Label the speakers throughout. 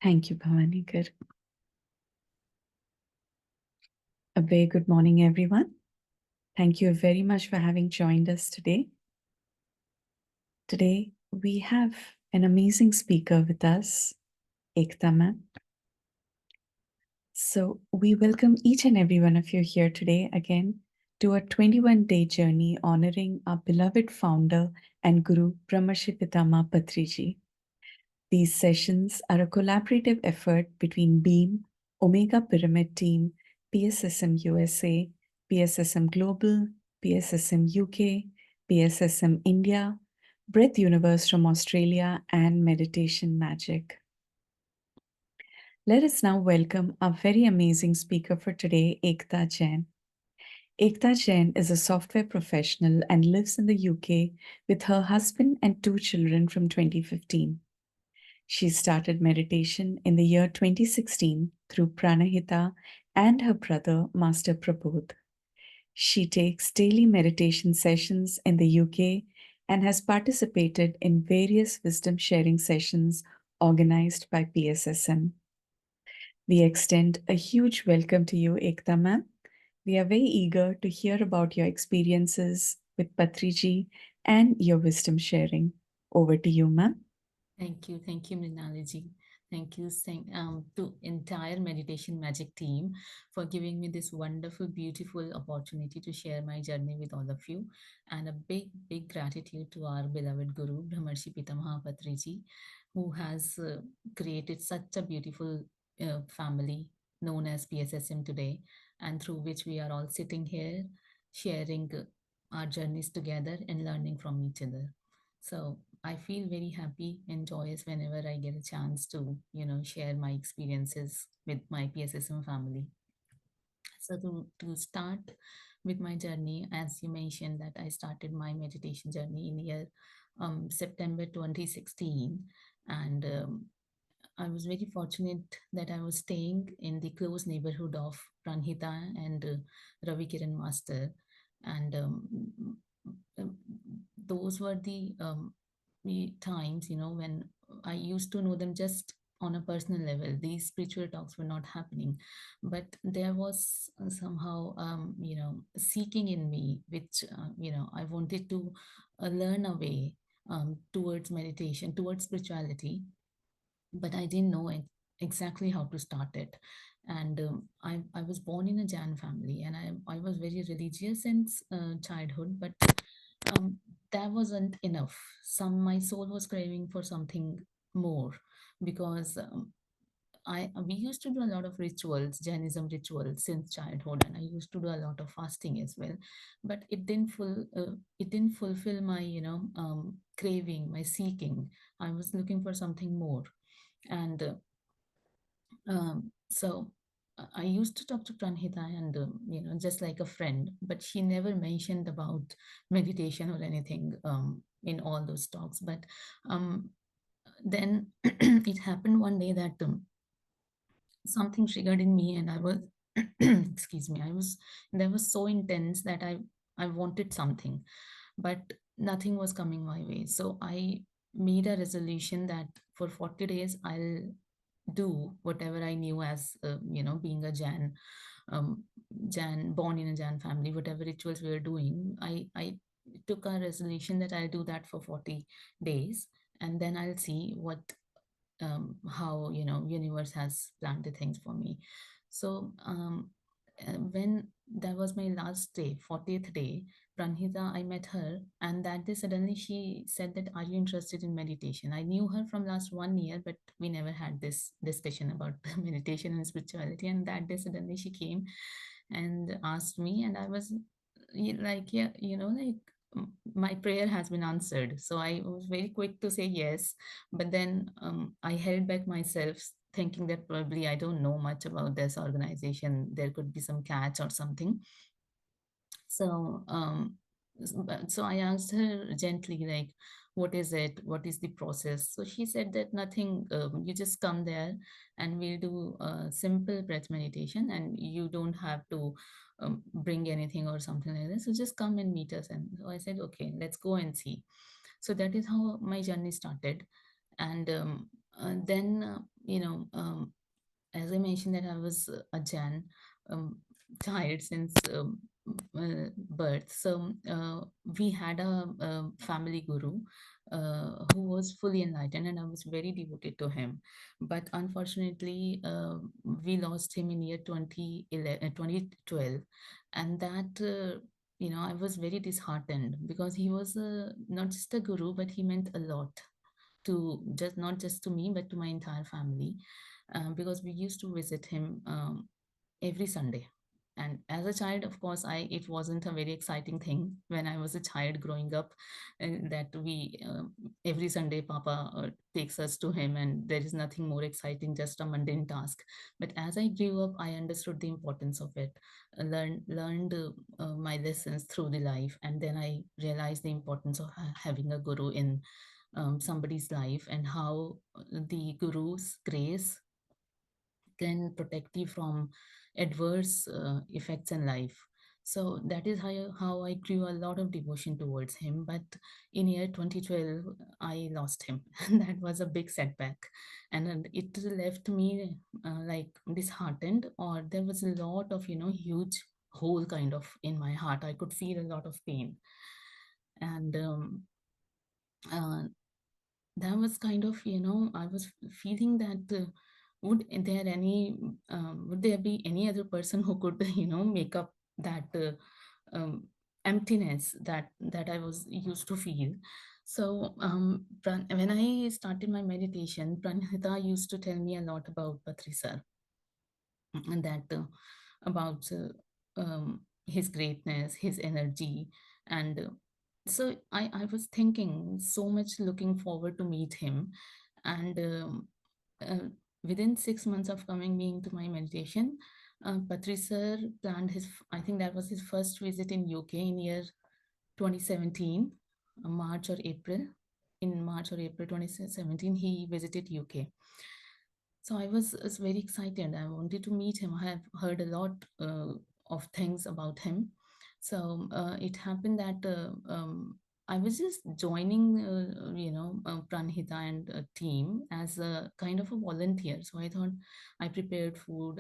Speaker 1: Thank you, Bhavanikar. A very good morning, everyone. Thank you very much for having joined us today. Today, we have an amazing speaker with us, Ekta ma'am. So, we welcome each and every one of you here today again to a 21-day journey honoring our beloved founder and Guru Brahmarshi Pitamaha Patriji. These sessions are a collaborative effort between Beam, Omega Pyramid Team, PSSM USA, PSSM Global, PSSM UK, PSSM India, Breath Universe from Australia, and Meditation Magic. Let us now welcome our very amazing speaker for today, Ekta Jain. Ekta Jain is a software professional and lives in the UK with her husband and 2 children from 2015. She started meditation in the year 2016 through Pranahita and her brother, Master Prabodh. She takes daily meditation sessions in the UK and has participated in various wisdom sharing sessions organized by PSSM. We extend a huge welcome to you, Ekta ma'am. We are very eager to hear about your experiences with Patriji and your wisdom sharing. Over to you, ma'am.
Speaker 2: Thank you, Mrinaliji. Thank you to entire Meditation Magic team for giving me this wonderful, beautiful opportunity to share my journey with all of you. And a big, big gratitude to our beloved Guru, Brahmarshi Pitamaha Patriji, who has created such a beautiful family known as PSSM today, and through which we are all sitting here sharing our journeys together and learning from each other. So I feel very happy and joyous whenever I get a chance to, share my experiences with my PSSM family. So to start with my journey, as you mentioned, that I started my meditation journey in year September 2016, and I was very fortunate that I was staying in the close neighborhood of Pranhita and Ravi Kiran Master, and um, those were the times, when I used to know them just on a personal level. These spiritual talks were not happening, but there was somehow, seeking in me, which I wanted to learn a way towards meditation, towards spirituality, but I didn't know exactly how to start it. And I was born in a Jain family, and I was very religious since childhood, but um, that wasn't enough. My soul was craving for something more, because we used to do a lot of rituals, Jainism rituals since childhood, and I used to do a lot of fasting as well. But it didn't fulfill my craving, my seeking. I was looking for something more, and so I used to talk to Pranhita, and just like a friend, but she never mentioned about meditation or anything in all those talks. But um, then it happened one day that something triggered in me, and I was excuse me, I was that was so intense that I wanted something, but nothing was coming my way. So I made a resolution that for 40 days I'll do whatever I knew as being a Jan born in a Jan family, whatever rituals we were doing. I took a resolution that I'll do that for 40 days, and then I'll see how universe has planned the things for me. So when that was my last day, 40th day, Pranhita, I met her, and that day suddenly she said that, are you interested in meditation? I knew her from last 1 year, but we never had this discussion about meditation and spirituality. And that day suddenly she came and asked me, and I was like, yeah, like, my prayer has been answered. So I was very quick to say yes, but then I held back myself, thinking that probably I don't know much about this organization. There could be some catch or something. So, so I asked her gently, like, what is it? What is the process? So she said that nothing, you just come there and we'll do a simple breath meditation, and you don't have to bring anything or something like that. So just come and meet us. And so I said, okay, let's go and see. So that is how my journey started. And Then, as I mentioned, that I was a Jan um, child since birth. So we had a family guru who was fully enlightened, and I was very devoted to him. But unfortunately, we lost him in year 2011, 2012, and that. I was very disheartened because he was not just a guru, but he meant a lot to just not just to me but to my entire family, because we used to visit him every Sunday. And as a child, of course, I it wasn't a very exciting thing when I was a child growing up, that we every Sunday Papa takes us to him, and there is nothing more exciting, just a mundane task. But as I grew up, I understood the importance of it, learned my lessons through the life, and then I realized the importance of having a guru in somebody's life, and how the guru's grace can protect you from adverse effects in life. So that is how I grew a lot of devotion towards him. But in year 2012, I lost him, and that was a big setback. And then it left me like disheartened, or there was a lot of, huge hole kind of in my heart. I could feel a lot of pain. And uh, that was kind of, I was feeling that would there be any other person who could make up that emptiness that I was used to feel. So when I started my meditation, Pranhita used to tell me a lot about Patrisar, and that about his greatness, his energy. And so I was thinking so much, looking forward to meet him. And uh, within 6 months of coming being to my meditation, Patri sir planned I think that was his first visit in UK in year 2017, March or April. In March or April 2017, he visited UK. So I was very excited. I wanted to meet him. I have heard a lot of things about him. So it happened that I was just joining, Pranhita and a team as a kind of a volunteer. So I thought I prepared food.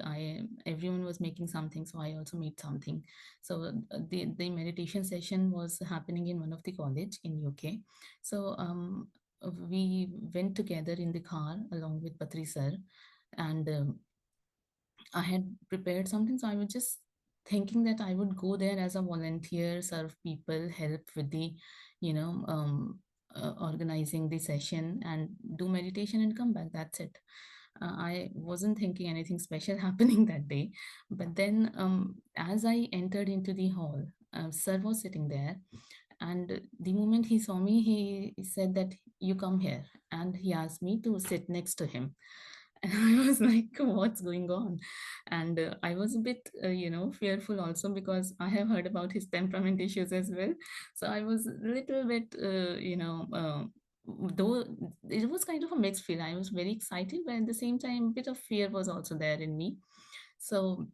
Speaker 2: Everyone was making something, so I also made something. So the meditation session was happening in one of the college in UK. So we went together in the car along with Patri sir, and I had prepared something. So I was just thinking that I would go there as a volunteer, serve people, help with the, organizing the session and do meditation and come back. That's it. I wasn't thinking anything special happening that day. But then, as I entered into the hall, sir was sitting there, and the moment he saw me, he said that you come here, and he asked me to sit next to him. And I was like, what's going on? And I was a bit, fearful also, because I have heard about his temperament issues as well. So I was a little bit, though it was kind of a mixed feeling. I was very excited, but at the same time, a bit of fear was also there in me. So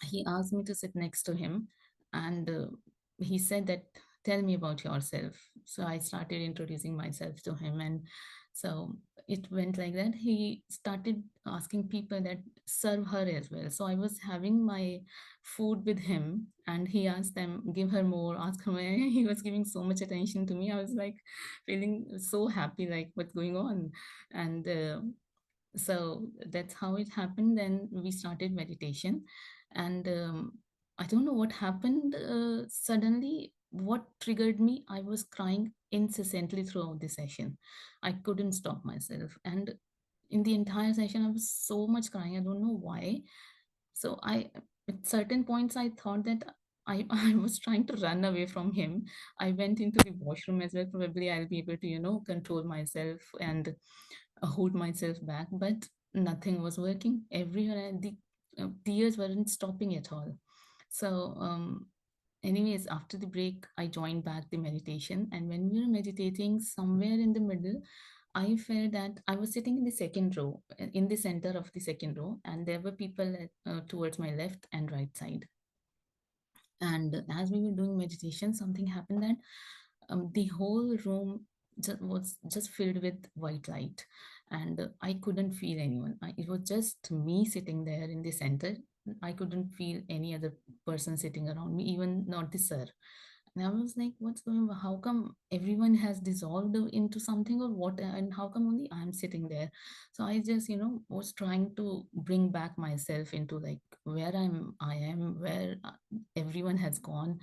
Speaker 2: he asked me to sit next to him, and he said that, tell me about yourself. So I started introducing myself to him, and so it went like that. He started asking people that serve her as well. So I was having my food with him, and he asked them, give her more, ask her more. He was giving so much attention to me. I was like feeling so happy, like what's going on. And so that's how it happened. Then we started meditation, and I don't know what happened. Suddenly, what triggered me, I was crying incessantly throughout the session. I couldn't stop myself, and in the entire session I was so much crying. I don't know why. So I, at certain points, I thought that I was trying to run away from him. I went into the washroom as well. Probably I'll be able to, control myself and hold myself back. But nothing was working. Everywhere, the tears weren't stopping at all. So, anyways, after the break, I joined back the meditation. And when we were meditating, somewhere in the middle, I felt that I was sitting in the second row, in the center of the second row, and there were people towards my left and right side. And as we were doing meditation, something happened that the whole room. was just filled with white light, and I couldn't feel anyone. It was just me sitting there in the center. I couldn't feel any other person sitting around me, even not the sir. And I was like, what's going on? How come everyone has dissolved into something or what? And how come only I'm sitting there? So I just, was trying to bring back myself into like where I am, where everyone has gone.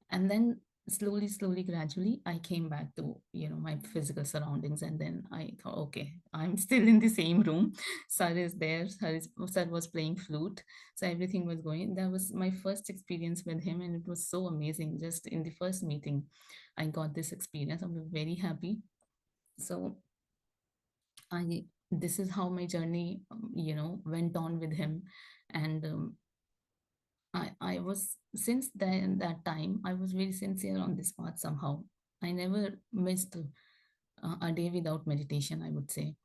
Speaker 2: And then slowly, gradually, I came back to, my physical surroundings. And then I thought, okay, I'm still in the same room. Sir is there. Sir was playing flute. So everything was going. That was my first experience with him, and it was so amazing. Just in the first meeting, I got this experience. I was very happy. So I this is how my journey, went on with him. And I was, since then that time, I was very sincere on this path somehow. I never missed a day without meditation, I would say.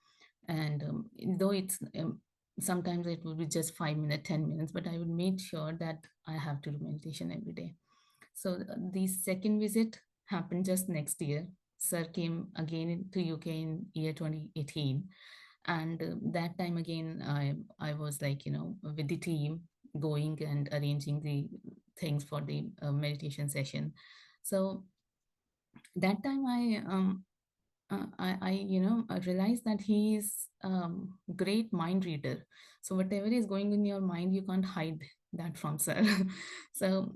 Speaker 2: And though it's sometimes it would be just 5 minutes, 10 minutes, but I would make sure that I have to do meditation every day. So the second visit happened just next year. Sir came again to UK in year 2018, and that time again, I was like, with the team, going and arranging the things for the meditation session. So that time I realized that he is great mind reader. So whatever is going in your mind, you can't hide that from sir. So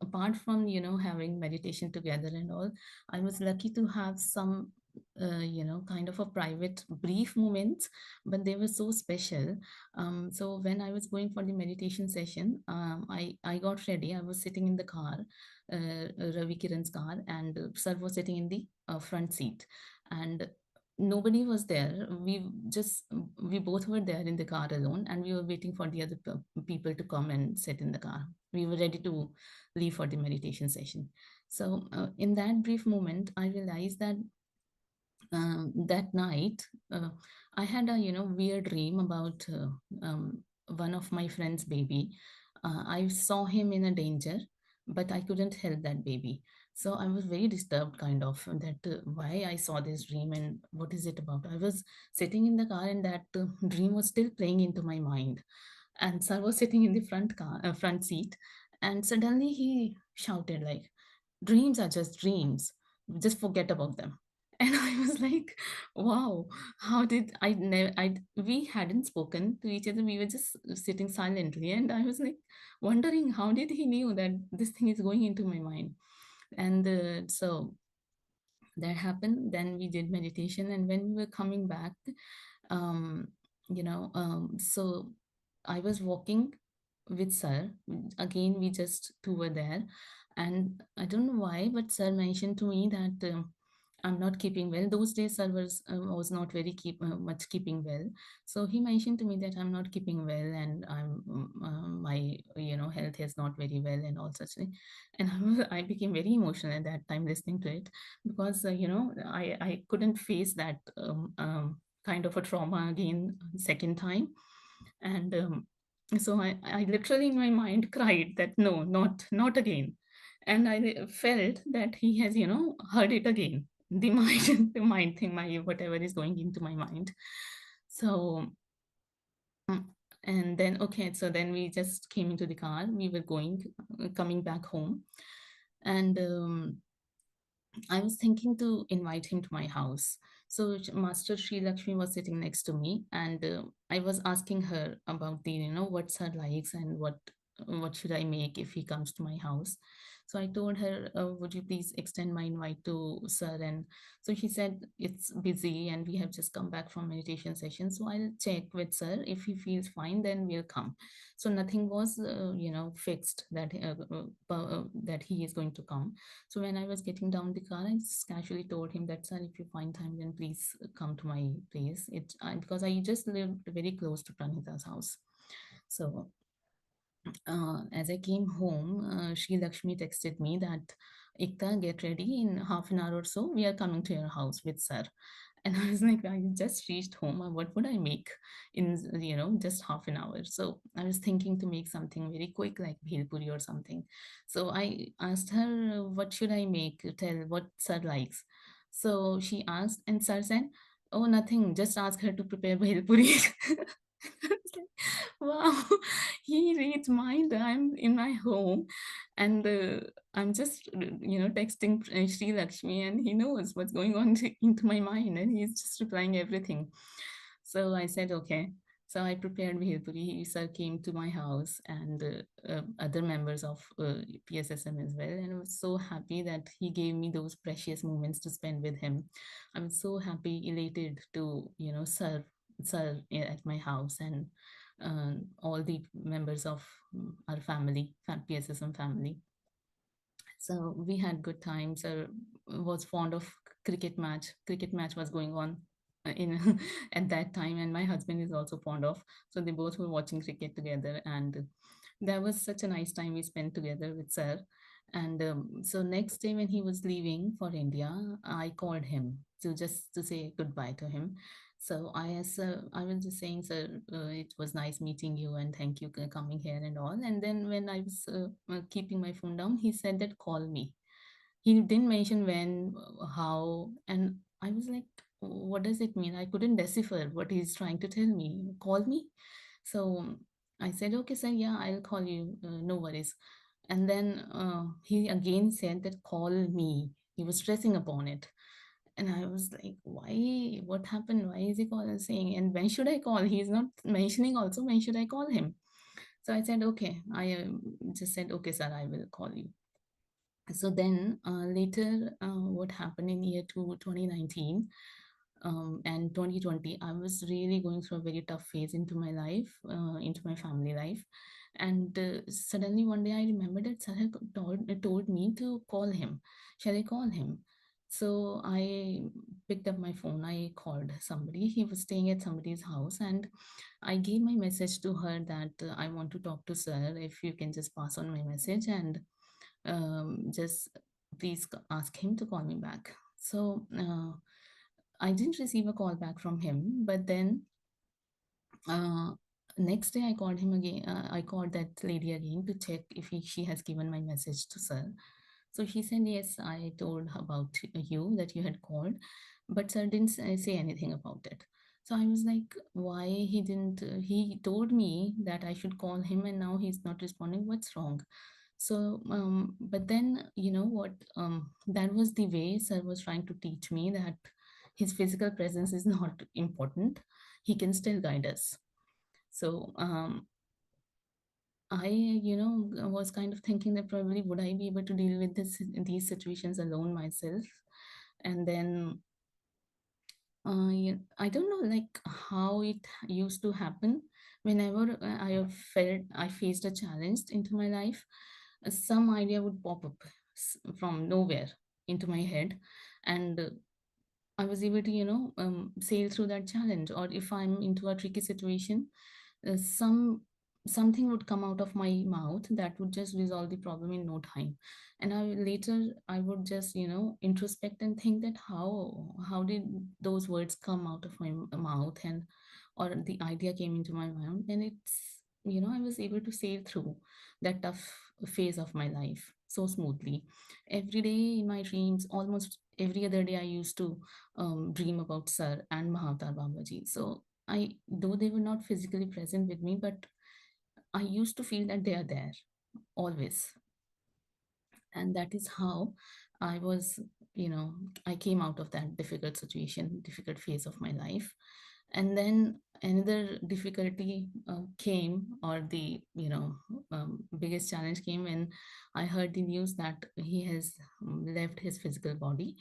Speaker 2: apart from having meditation together and all, I was lucky to have some kind of a private brief moments, but they were so special. So when I was going for the meditation session, I got ready. I was sitting in the car, Ravi Kiran's car, and sir was sitting in the front seat, and nobody was there. We both were there in the car alone, and we were waiting for the other people to come and sit in the car. We were ready to leave for the meditation session. So in that brief moment, I realized that that night, I had a weird dream about one of my friend's baby. I saw him in a danger, but I couldn't help that baby. So I was very disturbed, kind of, that why I saw this dream and what is it about. I was sitting in the car, and that dream was still playing into my mind. And sir was sitting in the front seat, and suddenly he shouted like, "Dreams are just dreams. Just forget about them." And I was like, wow, how did I never, we hadn't spoken to each other. We were just sitting silently. And I was like wondering, how did he knew that this thing is going into my mind? And so that happened. Then we did meditation. And when we were coming back, um, so I was walking with sir. Again, we just two were there. And I don't know why, but sir mentioned to me that I'm not keeping well. Those days, sir was not very much keeping well. So he mentioned to me that I'm not keeping well, and my health is not very well, and all such thing. And I became very emotional at that time listening to it, because I couldn't face that kind of a trauma again second time. And so I literally in my mind cried that no, not again. And I felt that he has heard it again, the mind the mind thing, my whatever is going into my mind. So mm, and then, okay, so then we just came into the car. We were coming back home. And I was thinking to invite him to my house. So Master Sri Lakshmi was sitting next to me, and I was asking her about the, what's her likes, and what should I make if he comes to my house. So I told her, would you please extend my invite to sir? And so she said it's busy, and we have just come back from meditation session. So I'll check with sir. If he feels fine, then we'll come. So nothing was, fixed that he is going to come. So when I was getting down the car, I just casually told him that, sir, if you find time, then please come to my place. Because I just lived very close to Pranita's house. So as I came home, Sri Lakshmi texted me that, Ekta, get ready in half an hour or so. We are coming to your house with sir. And I was like, I just reached home. What would I make in, just half an hour? So I was thinking to make something very quick, like bhel puri or something. So I asked her, what should I make? Tell what sir likes. So she asked, and sir said, "Oh, nothing. Just ask her to prepare bhel puri." I was like, wow, he reads mind. I'm in my home, and I'm just texting Sri Lakshmi, and he knows what's going on into my mind, and he's just replying everything. So I said, okay. So I prepared Bhelpuri. Sir came to my house, and other members of PSSM as well. And I was so happy that he gave me those precious moments to spend with him. I was so happy, elated to, serve at my house, and all the members of our family, PSSM family. So we had good times. Was fond of cricket match. Cricket match was going on in at that time, and my husband is also fond of. So they both were watching cricket together, and that was such a nice time we spent together with Sir. And so next day when he was leaving for India, I called him to just to say goodbye to him. So I asked, Sir, I was just saying, Sir, it was nice meeting you and thank you for coming here and all. And then when I was keeping my phone down, he said that call me. He didn't mention when, how, and I was like, what does it mean? I couldn't decipher what he's trying to tell me. Call me. So I said, okay, sir, yeah, I'll call you. No worries. And then he again said that call me. He was stressing upon it. And I was like, why? What happened? Why is he calling saying? And when should I call? He's not mentioning also. When should I call him? So I said, okay. I just said, okay, sir, I will call you. So then later, what happened in year 2019 and 2020, I was really going through a very tough phase into my life, into my family life. And suddenly one day I remembered that Sir had told me to call him. Shall I call him? So I picked up my phone. I called somebody. He was staying at somebody's house, and I gave my message to her that I want to talk to Sir. If you can just pass on my message, and just please ask him to call me back. So I didn't receive a call back from him, but then uh, next day I called him again. I called that lady again to check if she has given my message to Sir. So she said, yes, I told about you that you had called, but Sir didn't say anything about it. So I was like, why he didn't? He told me that I should call him, and now he's not responding. What's wrong? So, but then, you know what? That was the way Sir was trying to teach me that his physical presence is not important. He can still guide us. So, was kind of thinking that probably would I be able to deal with these situations alone myself? And then I don't know like how it used to happen. Whenever I faced a challenge into my life, some idea would pop up from nowhere into my head, and I was able to, sail through that challenge. Or if I'm into a tricky situation, something would come out of my mouth that would just resolve the problem in no time. And I would just, introspect and think that how did those words come out of my mouth, and or the idea came into my mind, and I was able to sail through that tough phase of my life so smoothly. Every day in my dreams, almost every other day, I used to dream about Sir and Mahavtar Babaji. So though they were not physically present with me, but I used to feel that they are there always. And that is how I was, I came out of that difficult situation, difficult phase of my life. And then another difficulty came, or the, biggest challenge came when I heard the news that he has left his physical body.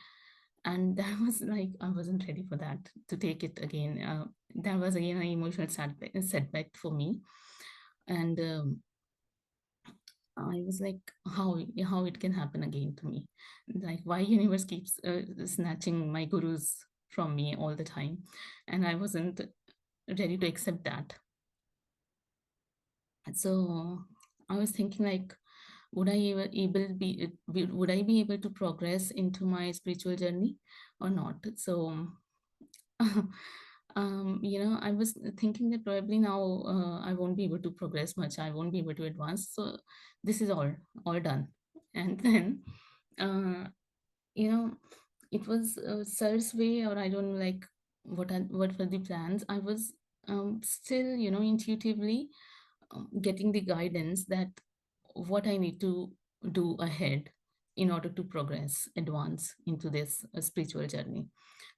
Speaker 2: And that was like, I wasn't ready for that to take it again. That was again an emotional setback for me. And I was like, how it can happen again to me? Like, why universe keeps snatching my gurus from me all the time, and I wasn't ready to accept that. So I was thinking like, would I be able to progress into my spiritual journey or not? So I was thinking that probably now I won't be able to progress much. I won't be able to advance. So this is all done. And then, uh, you know, it was sir's way, or I don't know, like what were the plans. I was still, intuitively getting the guidance that what I need to do ahead in order to progress, advance into this spiritual journey.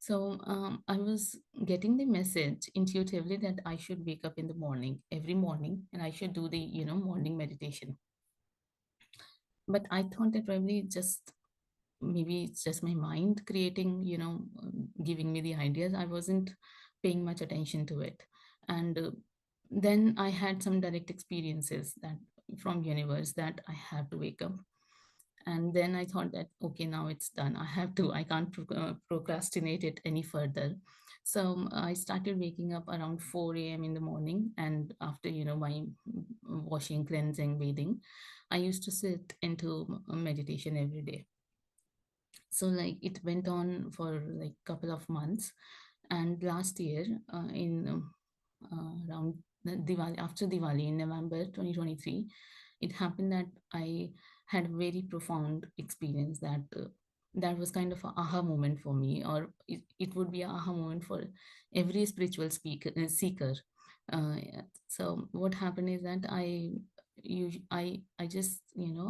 Speaker 2: So I was getting the message intuitively that I should wake up in the morning, every morning, and I should do the, morning meditation. But I thought that probably just maybe it's just my mind creating, giving me the ideas. I wasn't paying much attention to it. And then I had some direct experiences that from universe that I have to wake up. And then I thought that okay, now it's done, I can't procrastinate it any further. So I started waking up around 4 a.m. in the morning, and after my washing, cleansing, bathing, I used to sit into meditation every day. So like it went on for like couple of months. And last year, in around the Diwali, after Diwali in November 2023, it happened that I had a very profound experience that that was kind of a aha moment for me, or it would be a aha moment for every spiritual seeker. So what happened is that I just,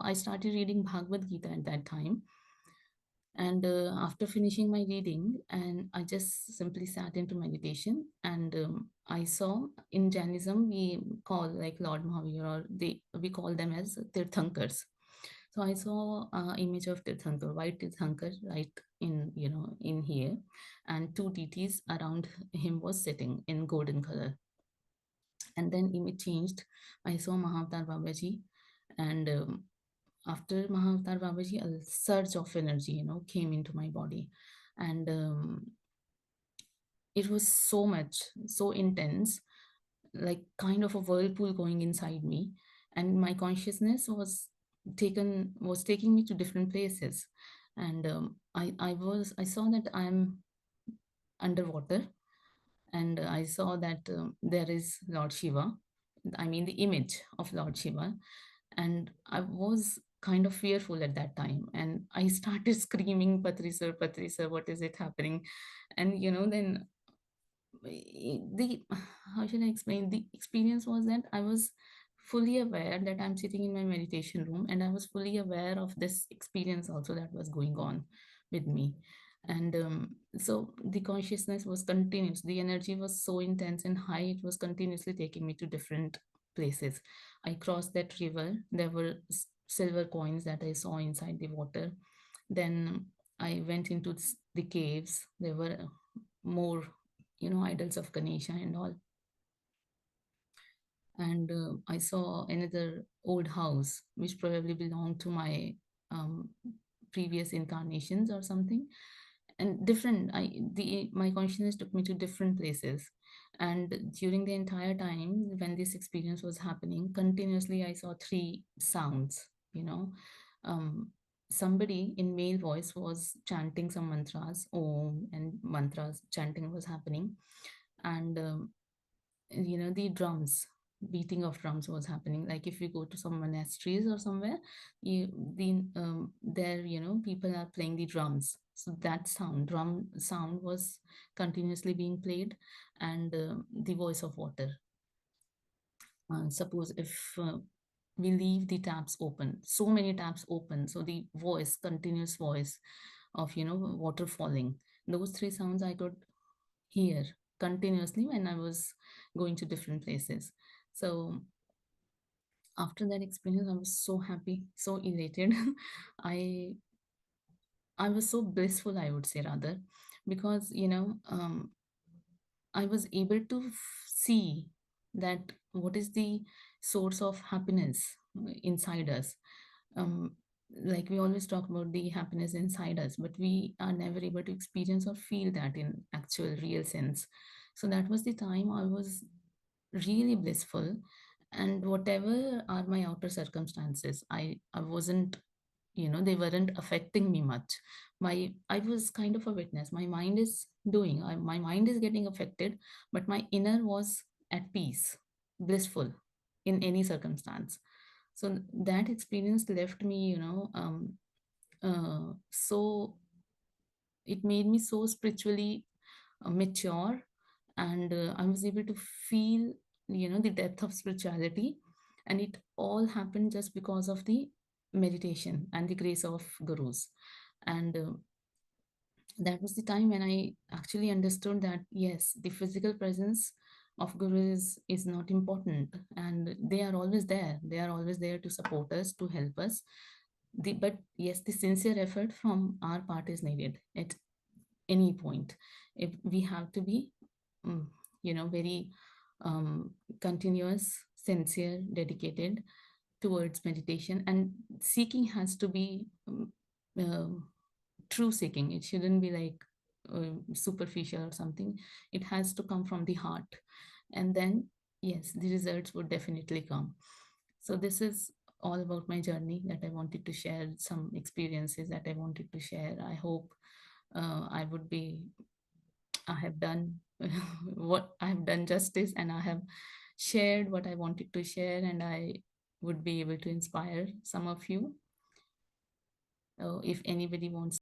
Speaker 2: I started reading Bhagavad Gita at that time. And after finishing my reading, and I just simply sat into meditation. And I saw, in Jainism we call like Lord Mahavir, or we call them as Tirthankars. So I saw image of Tirthankar, white Tirthankar, right in, in here, and two deities around him was sitting in golden color. And then image changed. I saw Mahavatar Babaji. And after Mahavatar Babaji, a surge of energy, came into my body. And it was so much, so intense, like kind of a whirlpool going inside me. And my consciousness was taking me to different places. And I saw that I'm underwater. And I saw that there is Lord Shiva, I mean the image of Lord Shiva. And I was kind of fearful at that time, and I started screaming, Patri sir, what is it happening? And then the how should I explain, the experience was that I was fully aware that I'm sitting in my meditation room, and I was fully aware of this experience also that was going on with me. And so the consciousness was continuous, the energy was so intense and high, it was continuously taking me to different places. I crossed that river, there were silver coins that I saw inside the water. Then I went into the caves, there were more, idols of Ganesha and all. And I saw another old house which probably belonged to my um, previous incarnations or something. And different, my consciousness took me to different places. And during the entire time when this experience was happening, continuously I saw three sounds, um, somebody in male voice was chanting some mantras, om, and mantras chanting was happening. And the drums, beating of drums was happening. Like if you go to some monasteries or somewhere, there, people are playing the drums, so that drum sound was continuously being played. And the voice of water, suppose if we leave the taps open, so many taps open, so the voice, continuous voice of, water falling, those three sounds I could hear continuously when I was going to different places. So after that experience, I was so happy, so elated. I I was so blissful, I would say, rather, because I was able to see that what is the source of happiness inside us. Um, like we always talk about the happiness inside us, but we are never able to experience or feel that in actual real sense. So that was the time I was really blissful. And whatever are my outer circumstances, I wasn't, they weren't affecting me much. I was kind of a witness, my mind is my mind is getting affected, but my inner was at peace, blissful in any circumstance. So that experience left me, so it made me so spiritually mature, and I was able to feel, the depth of spirituality. And it all happened just because of the meditation and the grace of gurus. And that was the time when I actually understood that yes, the physical presence of gurus is not important, and they are always there. They are always there to support us, to help us. But yes, the sincere effort from our part is needed at any point. If we have to be, mm, very um, continuous, sincere, dedicated towards meditation, and seeking has to be true seeking. It shouldn't be like superficial or something. It has to come from the heart, and then yes, the results would definitely come. So this is all about my journey that I wanted to share, some experiences that I wanted to share. I hope I would be, I have done what I have done justice, and I have shared what I wanted to share, and I would be able to inspire some of you. If anybody wants